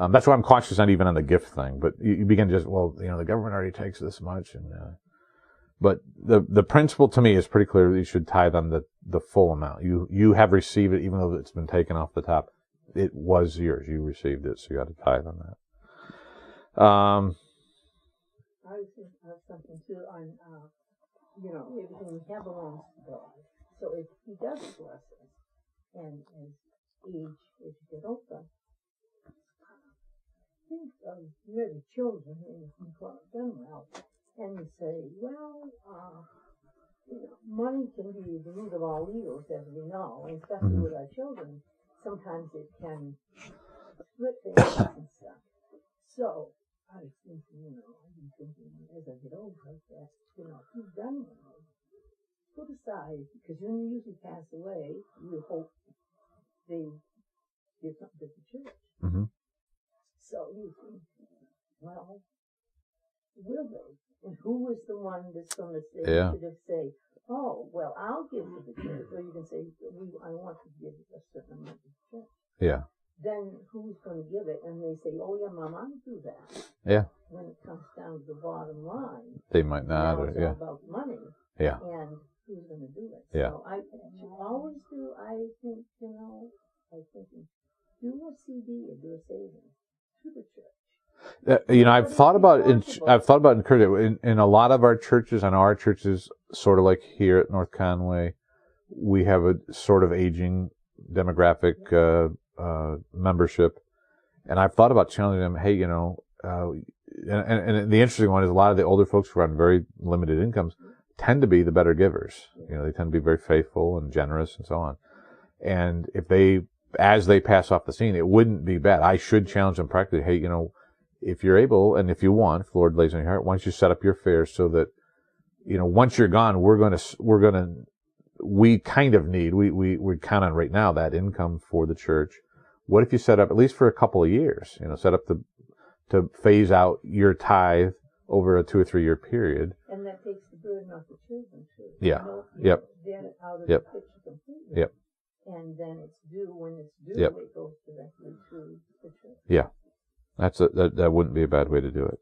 That's why I'm cautious, not even on the gift thing, but you begin to just, the government already takes this much, but the principle to me is pretty clear that you should tithe on the full amount. You have received it, even though it's been taken off the top. It was yours. You received it, so you got to tithe on that. I was thinking of something too on, everything we have belongs to God. So if He does bless us, and as you get older, think of the children and you brought them well, and you say, well, money can be the root of all evils, as we know, and especially with our children. Sometimes it can split things and stuff. So I was thinking, as I get older, that, if you've done well, put aside, because when you usually pass away, you hope they give something to the church. Mm-hmm. So you think, well, will they? And who was the one that's going to say, say, oh, well, I'll give to the church. Or you can say, I want to give a certain amount to the church. Yeah. Then who's going to give it? And they say, oh, yeah, Mom, I'll do that. Yeah. When it comes down to the bottom line. They might not. Now it's all about money. Yeah. And who's going to do it? Yeah. So I always do, I think, do a CD or do a savings to the church. I've thought about encouraging in a lot of our churches. I know our churches, sort of like here at North Conway, we have a sort of aging demographic membership, and I've thought about challenging them. Hey, and the interesting one is a lot of the older folks who are on very limited incomes tend to be the better givers. They tend to be very faithful and generous and so on. And as they pass off the scene, it wouldn't be bad. I should challenge them practically. Hey, if you're able and if you want, if the Lord lays on your heart, why don't you set up your affairs so that, once you're gone, we kind of need, we count on right now that income for the church. What if you set up, at least for a couple of years, set up to phase out your tithe over a 2 or 3 year period. And that takes the burden off the children too. Yeah. Yep. They're out of the picture completely. Yep. And then it's due when it's due. Yep. It goes directly to the church. Yeah. That wouldn't be a bad way to do it.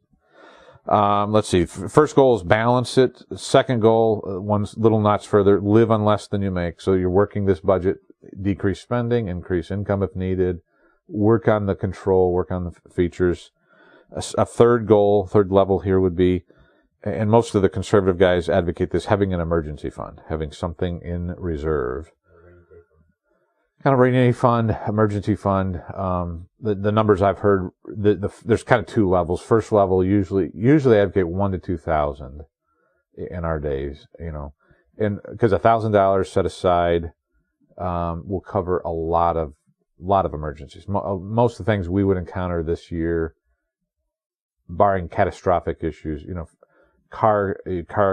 Let's see. First goal is balance it. Second goal, one's little notch further, live on less than you make. So you're working this budget, decrease spending, increase income if needed, work on the control, work on the features. A third level here would be, and most of the conservative guys advocate this, having an emergency fund, having something in reserve. Kind of rainy day fund, emergency fund. The numbers I've heard, there's kind of 2 levels. First level, usually advocate 1,000 to 2,000 in our days, and because $1,000 set aside will cover a lot of emergencies. Most of the things we would encounter this year, barring catastrophic issues, car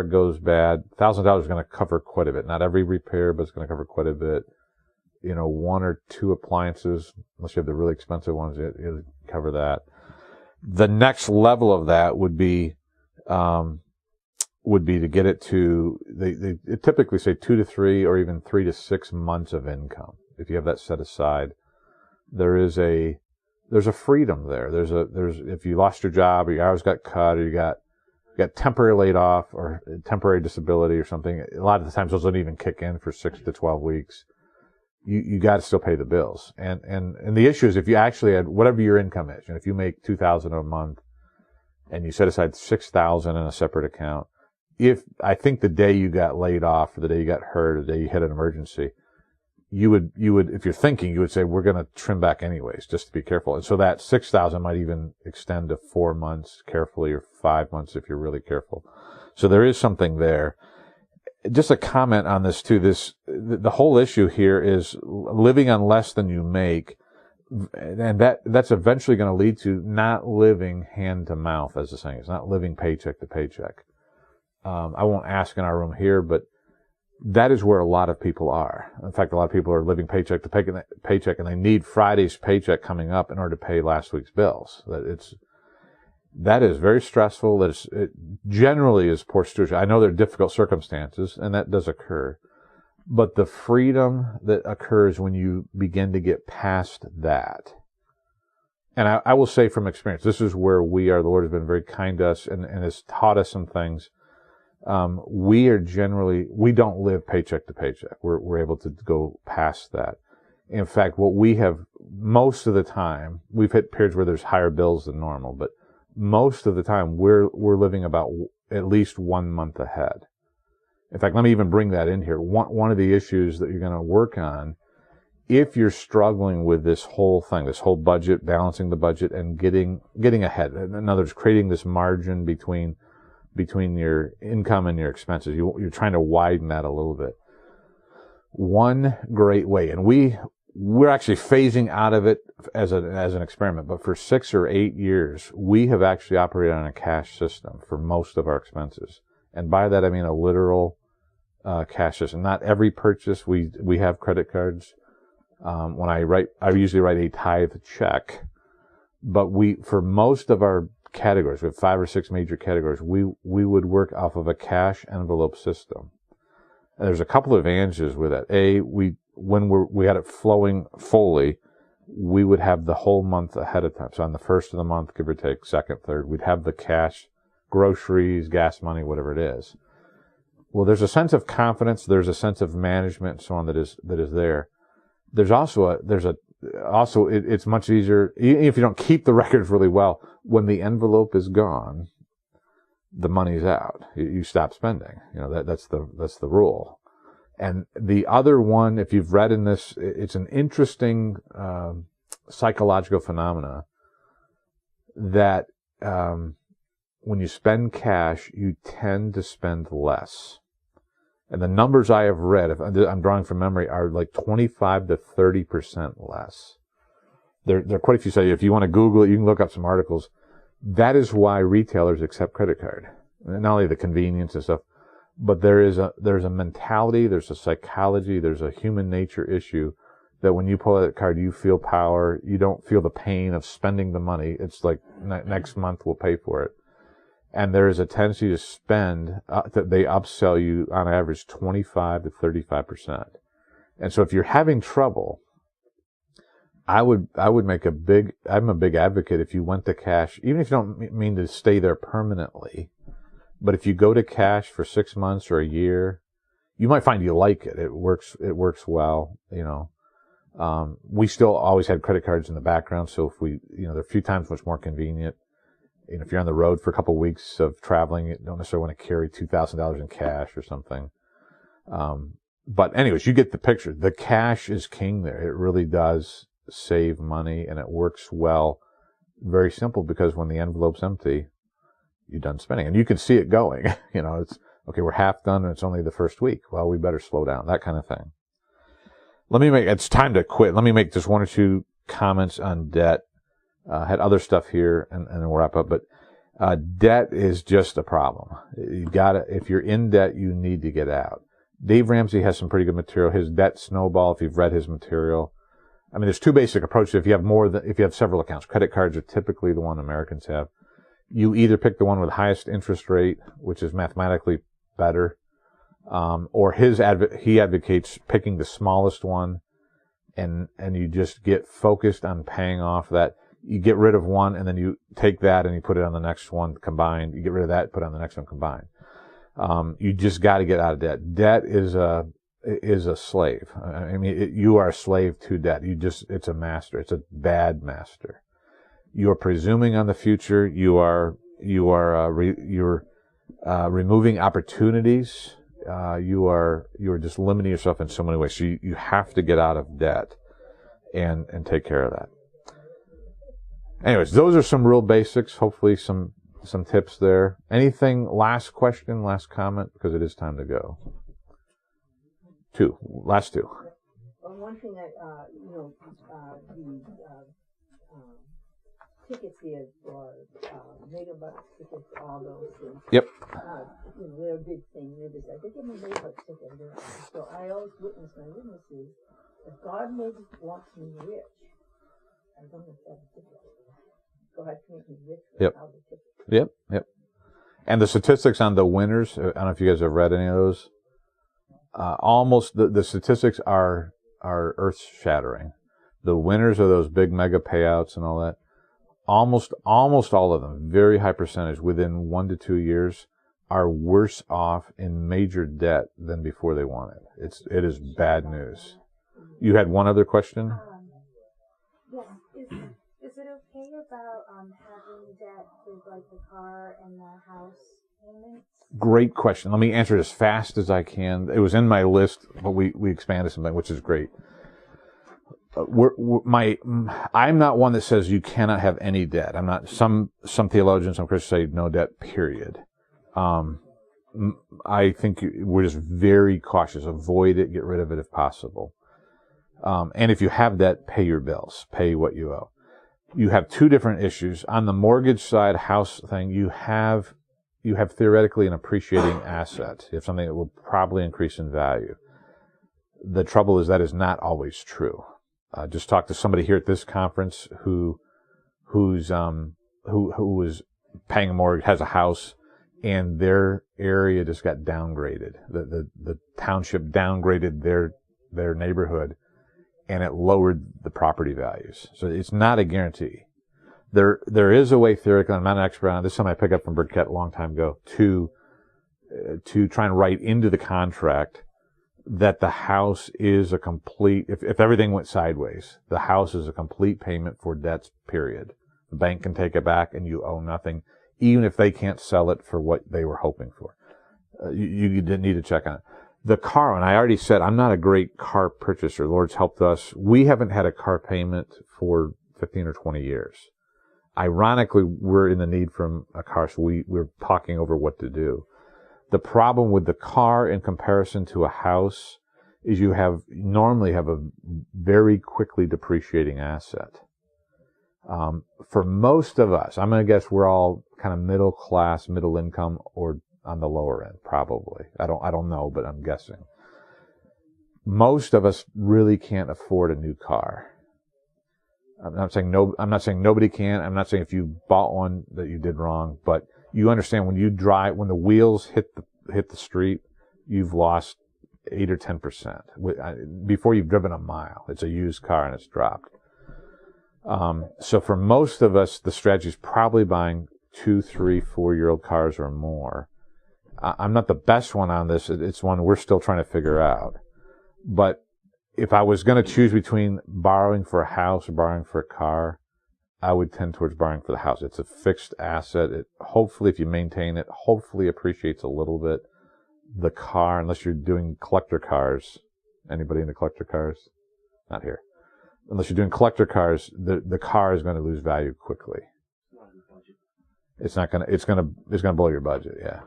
goes bad. $1,000 is going to cover quite a bit. Not every repair, but it's going to cover quite a bit. 1 or 2 appliances, unless you have the really expensive ones, it'll cover that. The next level of that would be to get it to, they typically say 2 to 3 or even 3 to 6 months of income. If you have that set aside, there's a freedom there. If you lost your job or your hours got cut or you got temporary laid off or temporary disability or something, a lot of the times those don't even kick in for 6 to 12 weeks. You got to still pay the bills. And the issue is if you actually had whatever your income is, if you make $2,000 a month and you set aside $6,000 in a separate account, I think the day you got laid off, or the day you got hurt, or the day you had an emergency, you would, if you're thinking, you would say, we're going to trim back anyways, just to be careful. And so that 6,000 might even extend to 4 months carefully, or 5 months if you're really careful. So there is something there. Just a comment on this too. The whole issue here is living on less than you make, and that's eventually going to lead to not living hand to mouth, as the saying is, not living paycheck to paycheck. I won't ask in our room here, but that is where a lot of people are. In fact, a lot of people are living paycheck to paycheck, and they need Friday's paycheck coming up in order to pay last week's bills. That is very stressful. It generally is poor stewardship. I know there are difficult circumstances, and that does occur. But the freedom that occurs when you begin to get past that, and I will say from experience, this is where the Lord has been very kind to us and has taught us some things. We don't live paycheck to paycheck. We're able to go past that. In fact, what we have most of the time, we've hit periods where there's higher bills than normal, but most of the time we're living about at least 1 month ahead. In fact, let me even bring that in here. One of the issues that you're going to work on, if you're struggling with this whole thing, this whole budget, balancing the budget and getting ahead, in other words, creating this margin between your income and your expenses, you're trying to widen that a little bit. One great way, and we're actually phasing out of it as an experiment, but for 6 or 8 years, we have actually operated on a cash system for most of our expenses. And by that, I mean a literal cash system. Not every purchase. We have credit cards. When I usually write a tithe check. But for most of our categories, we have 5 or 6 major categories, we would work off of a cash envelope system. And there's a couple of advantages with that. When we had it flowing fully, we would have the whole month ahead of time. So on the first of the month, give or take, second, third, we'd have the cash, groceries, gas money, whatever it is. Well, there's a sense of confidence, there's a sense of management and so on that is there. There's also it's much easier, even if you don't keep the records really well, when the envelope is gone, the money's out. You stop spending. That's the rule. And the other one, if you've read in this, it's an interesting psychological phenomena that when you spend cash, you tend to spend less. And the numbers I have read, if I'm drawing from memory, are like 25 to 30% less. There are quite a few studies. If you want to Google it, you can look up some articles. That is why retailers accept credit card. Not only the convenience and stuff, but there's a mentality, there's a psychology, there's a human nature issue that when you pull out that card, you feel power. You don't feel the pain of spending the money. It's like next month we'll pay for it. And there is a tendency to spend, that they upsell you on average 25 to 35%. And so if you're having trouble, I'm a big advocate if you went to cash, even if you don't mean to stay there permanently, but if you go to cash for 6 months or a year, you might find you like it. It works well, we still always had credit cards in the background. So if there are a few times much more convenient. If you're on the road for a couple of weeks of traveling, you don't necessarily want to carry $2,000 in cash or something. But anyways, you get the picture. The cash is king there. It really does save money, and it works well. Very simple, because when the envelope's empty, you're done spending. And you can see it going. It's, okay, we're half done and it's only the first week. Well, we better slow down. That kind of thing. It's time to quit. Let me make just 1 or 2 comments on debt. Had other stuff here, and then we'll wrap up. But debt is just a problem. If you're in debt, you need to get out. Dave Ramsey has some pretty good material. His Debt Snowball, if you've read his material. I mean, there's 2 basic approaches. If you have several accounts, credit cards are typically the one Americans have. You either pick the one with the highest interest rate, which is mathematically better, or he advocates picking the smallest one, and you just get focused on paying off that. You get rid of one, and then you take that and you put it on the next one combined. You get rid of that, put it on the next one combined. You just got to get out of debt. Debt is a slave. I mean, you are a slave to debt. It's a master. It's a bad master. You are presuming on the future. You're removing opportunities. you are just limiting yourself in so many ways. So you have to get out of debt and take care of that. Anyways, those are some real basics. Hopefully some tips there. Anything, last question, last comment, because it is time to go. Last two. Well, one thing that, the tickets here for megabucks tickets, all those things. Yep. They're a big thing. They're just like, they give me megabucks ticket. So I always witness my witnesses. If God maybe wants me rich, I don't have to have a ticket. God can make me rich without a ticket. Yep. And the statistics on the winners, I don't know if you guys have read any of those. Almost the statistics are earth-shattering. The winners of those big mega payouts and all that, almost all of them, very high percentage, within 1 to 2 years, are worse off in major debt than before they won it. It is bad news. You had one other question? Yes. Is it okay about having debt with like the car and the house payments? Great question. Let me answer it as fast as I can. It was in my list, but we expanded something, which is great. I'm not one that says you cannot have any debt. I'm not. Some theologians, some Christians say no debt, period. I think we're just very cautious. Avoid it. Get rid of it if possible. And if you have debt, pay your bills. Pay what you owe. You have two different issues. On the mortgage side, house thing, you have theoretically an appreciating asset. You have something that will probably increase in value. The trouble is that is not always true. Just talked to somebody here at this conference who was paying a mortgage, has a house, and their area just got downgraded. The township downgraded their neighborhood, and it lowered the property values. So it's not a guarantee. There is a way theoretically, I'm not an expert on it, this is something I picked up from Burkett a long time ago, to try and write into the contract that the house is a complete, if everything went sideways, the house is a complete payment for debts, period. The bank can take it back and you owe nothing, even if they can't sell it for what they were hoping for. You didn't need to check on it. The car, and I already said, I'm not a great car purchaser. The Lord's helped us. We haven't had a car payment for 15 or 20 years. Ironically, we're in the need for a car, so we're talking over what to do. The problem with the car in comparison to a house is you normally have a very quickly depreciating asset. For most of us, I'm going to guess we're all kind of middle class, middle income, or on the lower end, probably. I don't know, but I'm guessing. Most of us really can't afford a new car. I'm not saying nobody can. I'm not saying if you bought one that you did wrong, but you understand when you drive, when the wheels hit the street, you've lost 8 or 10% before you've driven a mile. It's a used car and it's dropped. So for most of us, the strategy is probably buying 2, 3, 4-year-old cars or more. I'm not the best one on this. It's one we're still trying to figure out. But if I was going to choose between borrowing for a house or borrowing for a car, I would tend towards borrowing for the house. It's a fixed asset. It hopefully, if you maintain it, hopefully appreciates a little bit. The car, unless you're doing collector cars, anybody into collector cars? Not here. Unless you're doing collector cars, the car is going to lose value quickly. It's going to blow your budget. Yeah.